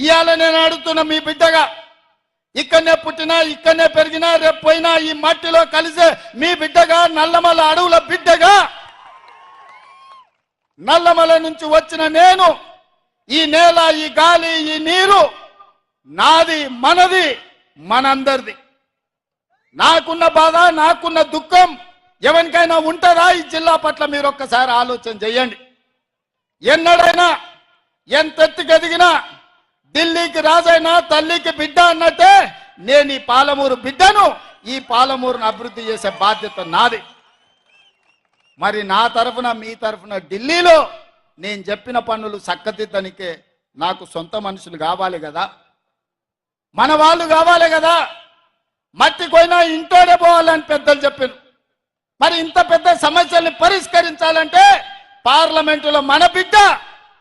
ఇవాళ నేను అడుగుతున్నా మీ బిడ్డగా, ఇక్కడనే పుట్టినా ఇక్కడనే పెరిగినా రేపు పోయినా ఈ మట్టిలో కలిసే మీ బిడ్డగా, నల్లమల అడవుల బిడ్డగా, నల్లమల నుంచి వచ్చిన నేను ఈ నేల, ఈ గాలి, ఈ నీరు నాది, మనది, మనందరిది. నాకున్న బాధ, నాకున్న దుఃఖం ఎవరికైనా ఉంటుందా ఈ జిల్లా పట్ల? మీరు ఒక్కసారి ఆలోచన చేయండి. ఎన్నడైనా ఎంతెత్తుకు ఎదిగినా ఢిల్లీకి రాజైనా తల్లికి బిడ్డ అన్నట్టే నేను ఈ పాలమూరు బిడ్డను, ఈ పాలమూరును అభివృద్ధి చేసే బాధ్యత నాది. మరి నా తరఫున మీ తరఫున ఢిల్లీలో నేను చెప్పిన పనులు చక్కదిద్దనికే నాకు సొంత మనుషులు కావాలి కదా, మన వాళ్ళు కావాలి కదా. మట్టి పోయినా ఇంటోడే పోవాలని పెద్దలు చెప్పారు. మరి ఇంత పెద్ద సమస్యల్ని పరిష్కరించాలంటే పార్లమెంటులో మన బిడ్డ,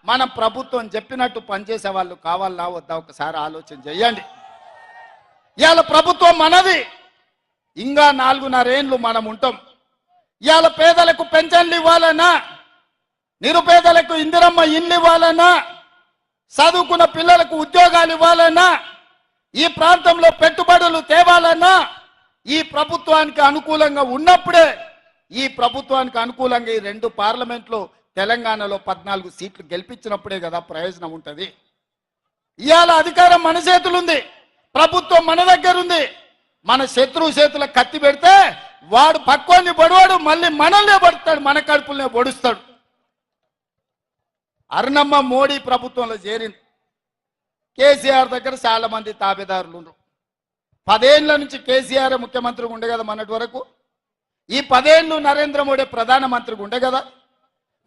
మన ప్రభుత్వం చెప్పినట్టు పనిచేసే వాళ్ళు కావాలా వద్దా ఒకసారి ఆలోచన చేయండి. ఇవాళ ప్రభుత్వం మనది, ఇంకా 4.5 ఏళ్ళు మనం ఉంటాం. ఇవాళ పేదలకు పెన్షన్లు ఇవ్వాలన్నా, నిరుపేదలకు ఇందిరమ్మ ఇండ్లు ఇవ్వాలన్నా, చదువుకున్న పిల్లలకు ఉద్యోగాలు ఇవ్వాలన్నా, ఈ ప్రాంతంలో పెట్టుబడులు తేవాలన్నా ఈ ప్రభుత్వానికి అనుకూలంగా ఉన్నప్పుడే, ఈ ప్రభుత్వానికి అనుకూలంగా ఈ 2 పార్లమెంట్లో తెలంగాణలో 14 సీట్లు గెలిపించినప్పుడే కదా ప్రయోజనం ఉంటుంది. ఇవాళ అధికారం మన చేతులుంది, ప్రభుత్వం మన దగ్గర ఉంది. మన శత్రువు చేతుల కత్తి పెడితే వాడు పక్కోని పొడవాడు, మళ్ళీ మనల్నే పడుతాడు, మన కడుపులనే పొడుస్తాడు. అరుణమ్మ మోడీ ప్రభుత్వంలో చేరింది. కేసీఆర్ దగ్గర చాలా మంది తాబేదారులు ఉన్నారు. 10 ఏళ్ల నుంచి కేసీఆర్ ముఖ్యమంత్రిగా ఉండే కదా మొన్నటి వరకు. ఈ 10 ఏళ్ళు నరేంద్ర మోడీ ప్రధానమంత్రిగా ఉండే కదా.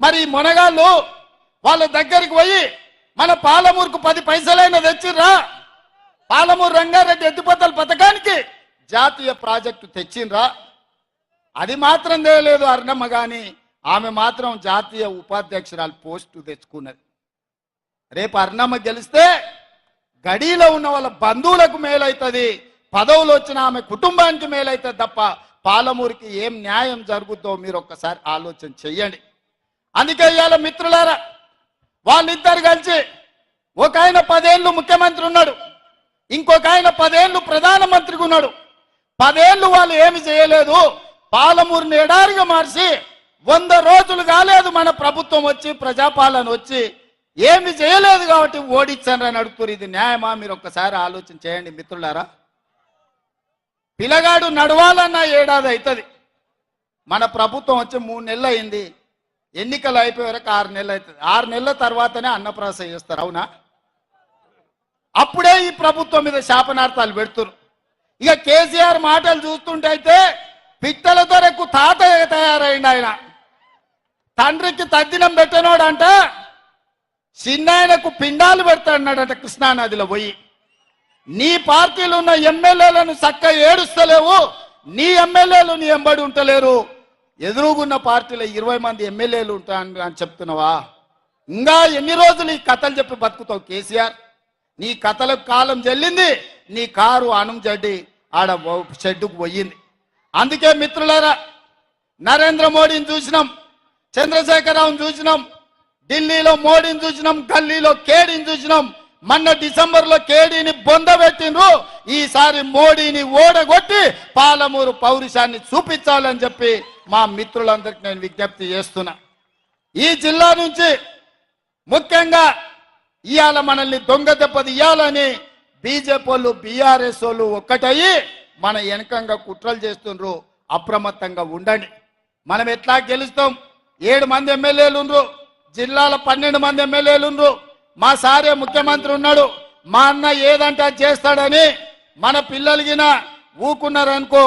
మరి మొనగాళ్ళు వాళ్ళ దగ్గరికి పోయి మన పాలమూరుకు 10 పైసలైనా తెచ్చిర్రా, పాలమూరు రంగారెడ్డి ఎత్తిపోతల పథకానికి జాతీయ ప్రాజెక్టు తెచ్చిండ్రా? అది మాత్రం తెలియలేదు అరుణమ్మ, కానీ ఆమె మాత్రం జాతీయ ఉపాధ్యక్షురాలు పోస్టు తెచ్చుకున్నది. రేపు అరుణమ్మ గెలిస్తే గడిలో ఉన్న వాళ్ళ బంధువులకు మేలవుతుంది, పదవులు వచ్చిన ఆమె కుటుంబానికి మేలవుతుంది తప్ప పాలమూరుకి ఏం న్యాయం జరుగుద్దో మీరు ఒక్కసారి ఆలోచన చెయ్యండి. అందుకే ఇవాళ మిత్రులారా, వాళ్ళిద్దరు కలిసి ఒక ఆయన 10 ఏళ్ళు ముఖ్యమంత్రి ఉన్నాడు, ఇంకొక ఆయన 10 ఏళ్ళు ప్రధానమంత్రిగా ఉన్నాడు. 10 ఏళ్ళు వాళ్ళు ఏమి చేయలేదు, పాలమూరుని ఎడారిగా మార్చి 100 రోజులు కాలేదు మన ప్రభుత్వం వచ్చి, ప్రజాపాలన వచ్చి ఏమి చేయలేదు కాబట్టి ఓడించారని అడుగుతారు. ఇది న్యాయమా? మీరు ఒక్కసారి ఆలోచన చేయండి మిత్రులారా. పిల్లగాడు నడవాలన్న ఏడాది అవుతుంది. మన ప్రభుత్వం వచ్చి 3 నెలలు అయింది, ఎన్నికలు అయిపోయే వరకు 6 నెలలు అవుతుంది. 6 నెలల తర్వాతనే అన్నప్రాసన చేస్తారు, అవునా? అప్పుడే ఈ ప్రభుత్వం మీద శాపనార్థాలు పెడుతున్నారు. ఇక కేసీఆర్ మాటలు చూస్తుంటే అయితే పిట్టల దొరకు తాత తయారైంది. ఆయన తండ్రికి తద్దినం పెట్టినోడంట, చిన్నాయనకు పిండాలు పెడతాడట కృష్ణానదిలో పోయి. నీ పార్టీలో ఉన్న ఎమ్మెల్యేలను చక్కగా ఏడుస్తలేవు, నీ ఎమ్మెల్యేలు నీ ఎంబడి ఉంటలేరు, ఎదురుగున్న పార్టీలో 20 మంది ఎమ్మెల్యేలు ఉంటాను అని చెప్తున్నావా? ఇంకా ఎన్ని రోజులు ఈ కథలు చెప్పి బతుకుతావు కేసీఆర్? నీ కథలకు కాలం చెల్లింది, నీ కారు అణం జడ్డి ఆడ షెడ్డుకు పోయింది. అందుకే మిత్రులారా, నరేంద్ర మోడీని చూసినాం, చంద్రశేఖరరావుని చూసినాం, ఢిల్లీలో మోడీని చూసినాం, గల్లీలో కేడీని చూసినాం. మొన్న డిసెంబర్లో కేడీని బొందబెట్టిండ్రు. ఈసారి మోడీని ఓడగొట్టి పాలమూరు పౌరుషాన్ని చూపించాలని చెప్పి మా మిత్రులందరికీ నేను విజ్ఞప్తి చేస్తున్నా. ఈ జిల్లా నుంచి ముఖ్యంగా ఇవాళ మనల్ని దొంగ దెబ్బతీయాలని బీజేపీ వాళ్ళు, బీఆర్ఎస్ వాళ్ళు ఒక్కటయ్యి మన వెనకంగా కుట్రలు చేస్తుండ్రు. అప్రమత్తంగా ఉండండి. మనం ఎట్లా గెలుస్తాం? 7 మంది ఎమ్మెల్యేలు ఉన్నారు, జిల్లాలో 12 మంది ఎమ్మెల్యేలు ఉన్నారు. మా సారే ముఖ్యమంత్రి ఉన్నాడు, మా అన్న ఏదంటే చేస్తాడని మన పిల్లలకినా ఊకున్నారనుకో,